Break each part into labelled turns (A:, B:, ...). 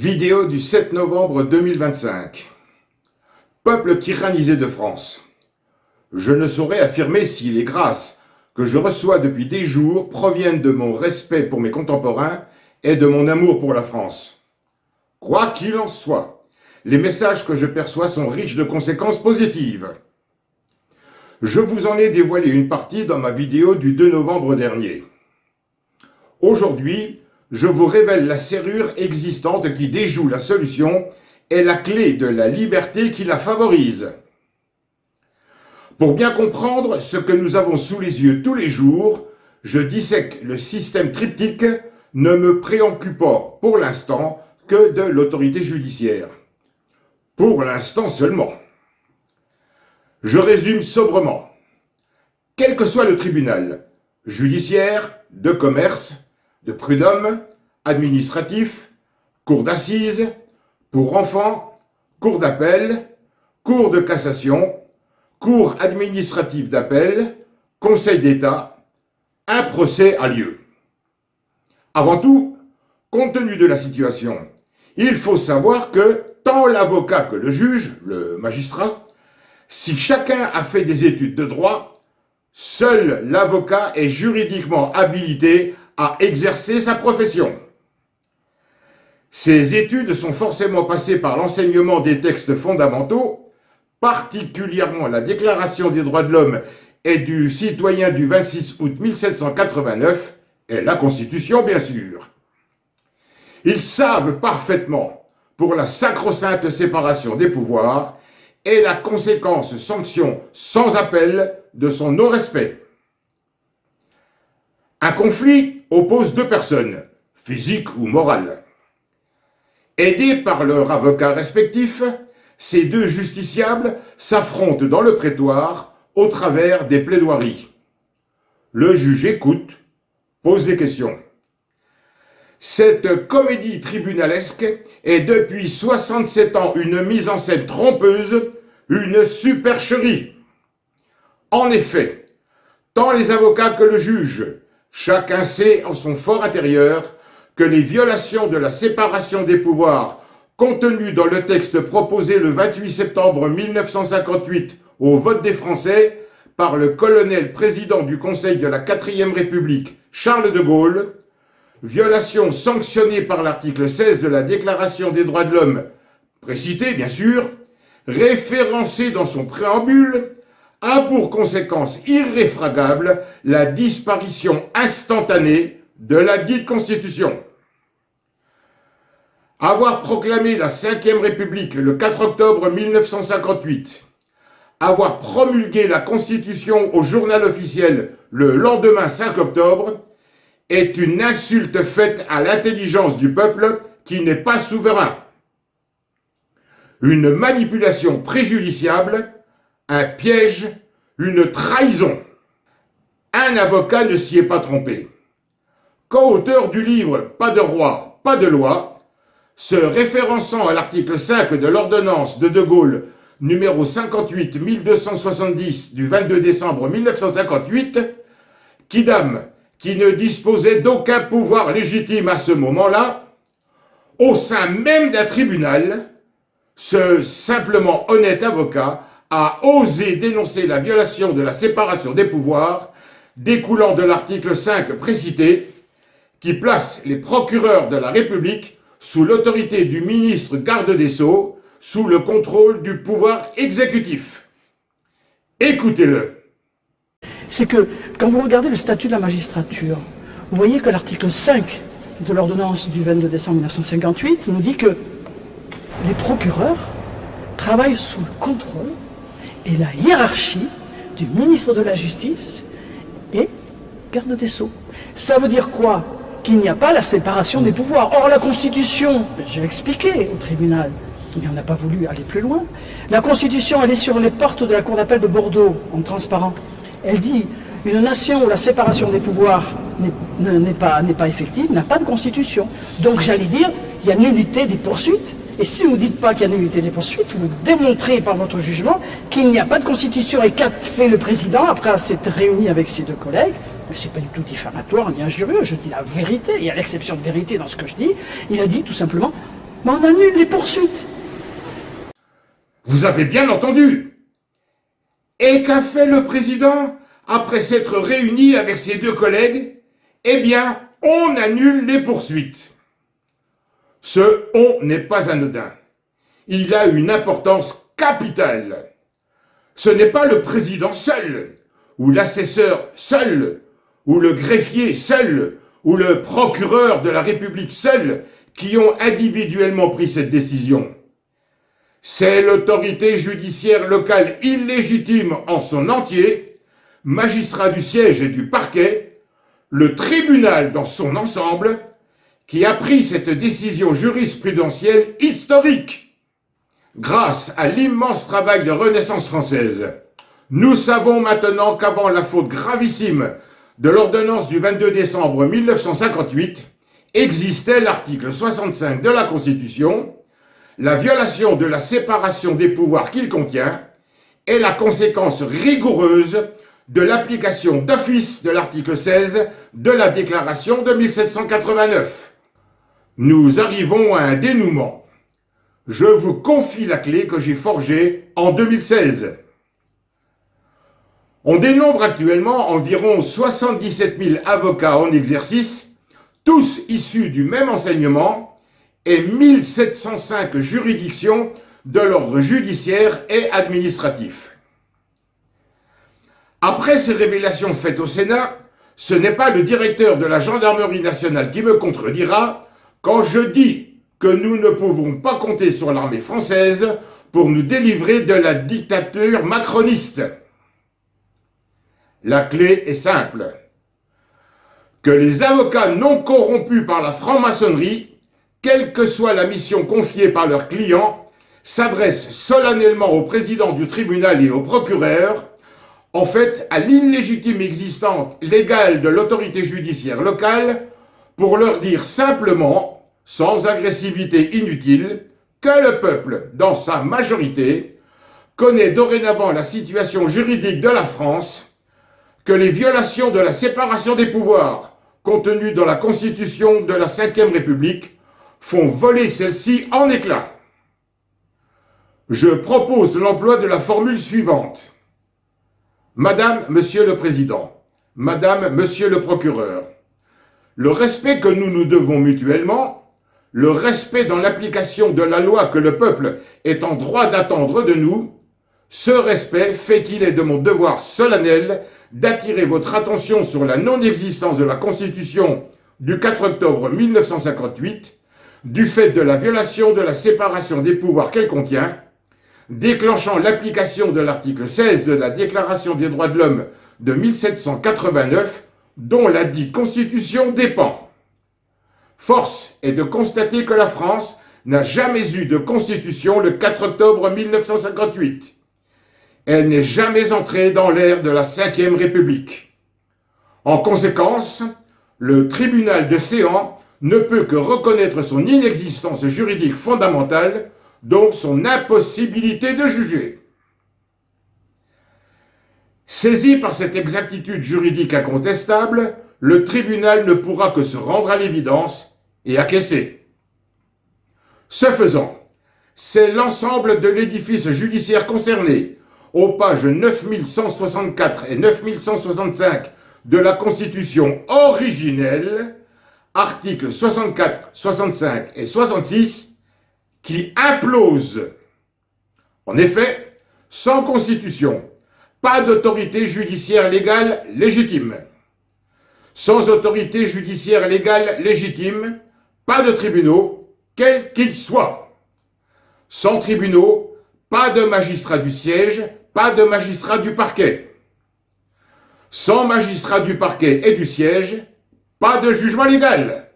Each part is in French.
A: Vidéo du 7 novembre 2025. Peuple tyrannisé de France. Je ne saurais affirmer si les grâces que je reçois depuis des jours proviennent de mon respect pour mes contemporains et de mon amour pour la France. Quoi qu'il en soit, les messages que je perçois sont riches de conséquences positives. Je vous en ai dévoilé une partie dans ma vidéo du 2 novembre dernier. Aujourd'hui, je vous révèle la serrure existante qui déjoue la solution et la clé de la liberté qui la favorise. Pour bien comprendre ce que nous avons sous les yeux tous les jours, je dissèque le système triptyque ne me préoccupant pour l'instant que de l'autorité judiciaire. Pour l'instant seulement. Je résume sobrement. Quel que soit le tribunal, judiciaire, de commerce, de prud'homme, administratif, cour d'assises, pour enfants, cour d'appel, cour de cassation, cour administrative d'appel, conseil d'État, un procès a lieu. Avant tout, compte tenu de la situation, il faut savoir que tant l'avocat que le juge, le magistrat, si chacun a fait des études de droit, seul l'avocat est juridiquement habilité à exercer sa profession. Ces études sont forcément passées par l'enseignement des textes fondamentaux, particulièrement la Déclaration des droits de l'homme et du citoyen du 26 août 1789 et la Constitution, bien sûr. Ils savent parfaitement pour la sacro-sainte séparation des pouvoirs et la conséquence sanction sans appel de son non-respect. Un conflit oppose deux personnes, physiques ou morales. Aidés par leurs avocats respectifs, ces deux justiciables s'affrontent dans le prétoire au travers des plaidoiries. Le juge écoute, pose des questions. Cette comédie tribunalesque est depuis 67 ans une mise en scène trompeuse, une supercherie. En effet, tant les avocats que le juge, chacun sait en son fort intérieur que les violations de la séparation des pouvoirs contenues dans le texte proposé le 28 septembre 1958 au vote des Français par le colonel président du Conseil de la 4e République, Charles de Gaulle, violation sanctionnée par l'article 16 de la Déclaration des droits de l'homme, précité bien sûr, référencée dans son préambule, a pour conséquence irréfragable la disparition instantanée de la dite Constitution. Avoir proclamé la 5e République le 4 octobre 1958, avoir promulgué la Constitution au journal officiel le lendemain 5 octobre, est une insulte faite à l'intelligence du peuple qui n'est pas souverain. Une manipulation préjudiciable, un piège, une trahison. Un avocat ne s'y est pas trompé. Co-auteur du livre « Pas de roi, pas de loi », se référençant à l'article 5 de l'ordonnance de Gaulle numéro 58-1270 du 22 décembre 1958, Quidam, qui ne disposait d'aucun pouvoir légitime à ce moment-là, au sein même d'un tribunal, ce simplement honnête avocat a osé dénoncer la violation de la séparation des pouvoirs découlant de l'article 5 précité, qui place les procureurs de la République sous l'autorité du ministre garde des Sceaux, sous le contrôle du pouvoir exécutif. Écoutez-le.
B: C'est que, quand vous regardez le statut de la magistrature, vous voyez que l'article 5 de l'ordonnance du 22 décembre 1958 nous dit que les procureurs travaillent sous le contrôle et la hiérarchie du ministre de la Justice et garde des Sceaux. Ça veut dire quoi? Qu'il n'y a pas la séparation des pouvoirs. Or, la Constitution, j'ai expliqué au tribunal, mais on n'a pas voulu aller plus loin. La Constitution, elle est sur les portes de la Cour d'appel de Bordeaux, en transparent. Elle dit, une nation où la séparation des pouvoirs n'est pas effective, n'a pas de Constitution. Donc, j'allais dire, il y a nullité des poursuites. Et si vous ne dites pas qu'il y a nullité des poursuites, vous démontrez par votre jugement qu'il n'y a pas de Constitution. Et qu'a fait le président après s'être réuni avec ses deux collègues? C'est pas du tout diffamatoire ni injurieux, je dis la vérité, il y a l'exception de vérité dans ce que je dis. Il a dit tout simplement, Mais on annule les poursuites.
A: Vous avez bien entendu. Et qu'a fait le président après s'être réuni avec ses deux collègues? Eh bien, on annule les poursuites. Ce « on » n'est pas anodin. Il a une importance capitale. Ce n'est pas le président seul, ou l'assesseur seul, ou le greffier seul, ou le procureur de la République seul qui ont individuellement pris cette décision. C'est l'autorité judiciaire locale illégitime en son entier, magistrat du siège et du parquet, le tribunal dans son ensemble, qui a pris cette décision jurisprudentielle historique. Grâce à l'immense travail de Renaissance française, nous savons maintenant qu'avant la faute gravissime de l'ordonnance du 22 décembre 1958, existait l'article 65 de la Constitution, la violation de la séparation des pouvoirs qu'il contient est la conséquence rigoureuse de l'application d'office de l'article 16 de la Déclaration de 1789. Nous arrivons à un dénouement. Je vous confie la clé que j'ai forgée en 2016. On dénombre actuellement environ 77 000 avocats en exercice, tous issus du même enseignement, et 1705 juridictions de l'ordre judiciaire et administratif. Après ces révélations faites au Sénat, ce n'est pas le directeur de la gendarmerie nationale qui me contredira quand je dis que nous ne pouvons pas compter sur l'armée française pour nous délivrer de la dictature macroniste. La clé est simple. Que les avocats non corrompus par la franc-maçonnerie, quelle que soit la mission confiée par leurs clients, s'adressent solennellement au président du tribunal et au procureur, en fait à l'illégitime existence légale de l'autorité judiciaire locale, pour leur dire simplement, sans agressivité inutile, que le peuple, dans sa majorité, connaît dorénavant la situation juridique de la France, que les violations de la séparation des pouvoirs, contenues dans la Constitution de la Ve République, font voler celle-ci en éclats. Je propose l'emploi de la formule suivante. Madame, Monsieur le Président, Madame, Monsieur le Procureur, le respect que nous nous devons mutuellement, le respect dans l'application de la loi que le peuple est en droit d'attendre de nous, ce respect fait qu'il est de mon devoir solennel d'attirer votre attention sur la non-existence de la Constitution du 4 octobre 1958, du fait de la violation de la séparation des pouvoirs qu'elle contient, déclenchant l'application de l'article 16 de la Déclaration des droits de l'homme de 1789, dont la dite Constitution dépend. Force est de constater que la France n'a jamais eu de Constitution le 4 octobre 1958. Elle n'est jamais entrée dans l'ère de la Ve République. En conséquence, le tribunal de Séan ne peut que reconnaître son inexistence juridique fondamentale, donc son impossibilité de juger. Saisi par cette exactitude juridique incontestable, le tribunal ne pourra que se rendre à l'évidence et acquiescer. Ce faisant, c'est l'ensemble de l'édifice judiciaire concerné, aux pages 9164 et 9165 de la Constitution originelle, articles 64, 65 et 66, qui implose. En effet, sans Constitution, pas d'autorité judiciaire légale légitime. Sans autorité judiciaire légale légitime, pas de tribunaux, quels qu'ils soient. Sans tribunaux, pas de magistrat du siège, pas de magistrat du parquet. Sans magistrat du parquet et du siège, pas de jugement légal.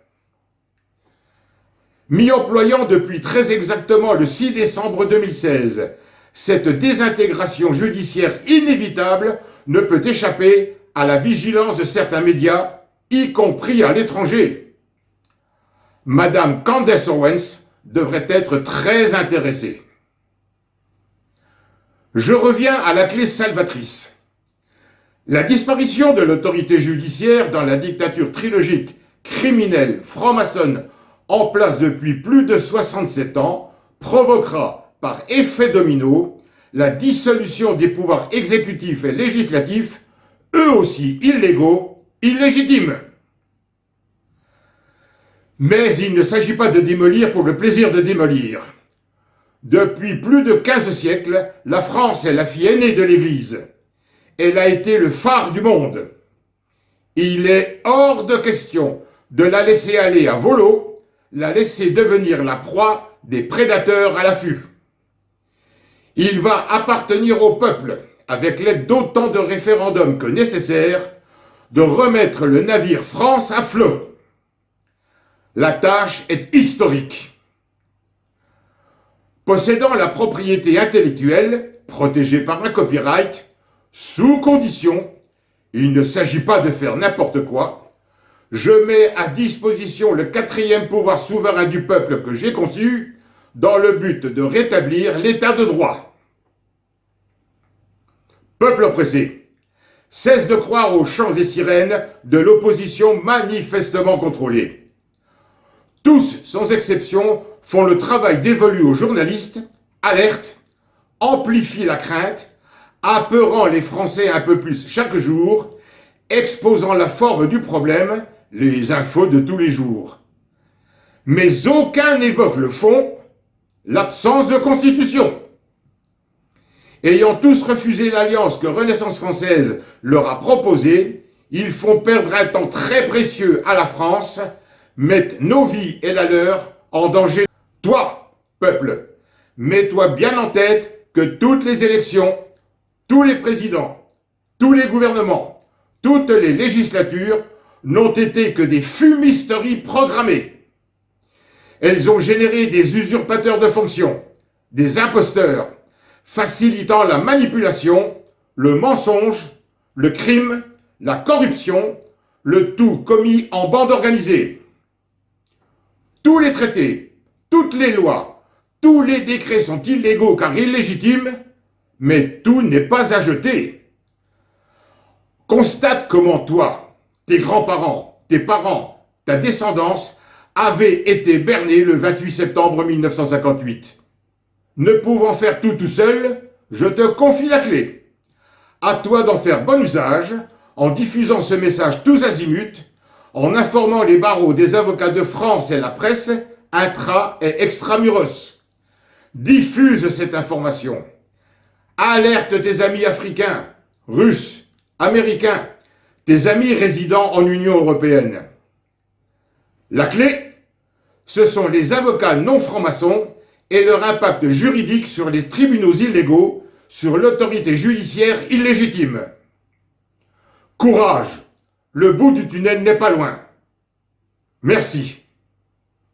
A: M'y employant depuis très exactement le 6 décembre 2016, cette désintégration judiciaire inévitable ne peut échapper à la vigilance de certains médias, y compris à l'étranger. Madame Candace Owens devrait être très intéressée. Je reviens à la clé salvatrice. La disparition de l'autorité judiciaire dans la dictature trilogique, criminelle, franc-maçonne, en place depuis plus de 67 ans, provoquera, par effet domino, la dissolution des pouvoirs exécutifs et législatifs, eux aussi illégaux, illégitimes. Mais il ne s'agit pas de démolir pour le plaisir de démolir. Depuis plus de 15 siècles, la France est la fille aînée de l'Église. Elle a été le phare du monde. Il est hors de question de la laisser aller à volo, la laisser devenir la proie des prédateurs à l'affût. Il va appartenir au peuple, avec l'aide d'autant de référendums que nécessaire, de remettre le navire France à flot. La tâche est historique. Possédant la propriété intellectuelle, protégée par un copyright, sous condition, il ne s'agit pas de faire n'importe quoi, je mets à disposition le 4e pouvoir souverain du peuple que j'ai conçu, dans le but de rétablir l'état de droit. Peuple oppressé, cesse de croire aux chants et sirènes de l'opposition manifestement contrôlée. Tous, sans exception, font le travail dévolu aux journalistes, alertent, amplifient la crainte, apeurant les Français un peu plus chaque jour, exposant la forme du problème, les infos de tous les jours. Mais aucun n'évoque le fond, l'absence de constitution. Ayant tous refusé l'alliance que Renaissance française leur a proposée, ils font perdre un temps très précieux à la France, mettent nos vies et la leur en danger. Toi, peuple, mets-toi bien en tête que toutes les élections, tous les présidents, tous les gouvernements, toutes les législatures n'ont été que des fumisteries programmées. Elles ont généré des usurpateurs de fonctions, des imposteurs, facilitant la manipulation, le mensonge, le crime, la corruption, le tout commis en bande organisée. Tous les traités, toutes les lois, tous les décrets sont illégaux car illégitimes, mais tout n'est pas à jeter. Constate comment toi, tes grands-parents, tes parents, ta descendance avaient été bernés le 28 septembre 1958. Ne pouvant faire tout seul, je te confie la clé. À toi d'en faire bon usage, en diffusant ce message tous azimuts, en informant les barreaux des avocats de France et la presse, intra et extramuros. Diffuse cette information. Alerte tes amis africains, russes, américains, tes amis résidant en Union européenne. La clé, ce sont les avocats non francs-maçons et leur impact juridique sur les tribunaux illégaux, sur l'autorité judiciaire illégitime. Courage, le bout du tunnel n'est pas loin. Merci.